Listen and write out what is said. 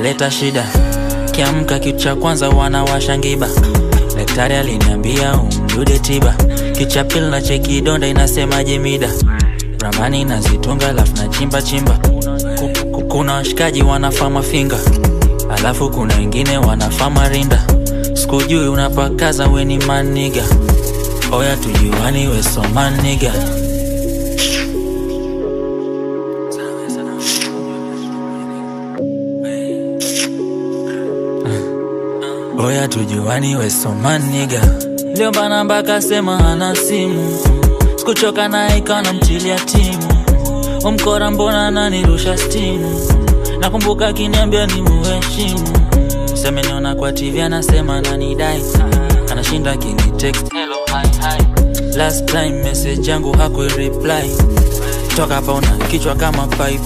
Leta shida, kiamka kitu cha kwanza wanawasha ngiba. Daktari aliniambia umdude tiba. Kicha pili na cheki donda inasema jimida. Ramani nazitunga alafu na chimba. Kuna washikaji wanafama finga, alafu kuna wengine wanafama rinda. Sikujui unapakaza we ni man nigga. Oya tujuani we so man nigga. Oya tujuani we so man nigga. Leo bana mpaka sema hana simu. Sikuchoka na ikana mtilia timu. Umkora mbona ananirusha stimu. Nakumbuka kiniambia ni muheshimu. Semeniona kwa TV anasema ananidai. Anashinda kini text hello hi. Last time message yangu haku reply. Toka hapa una kichwa kama pai.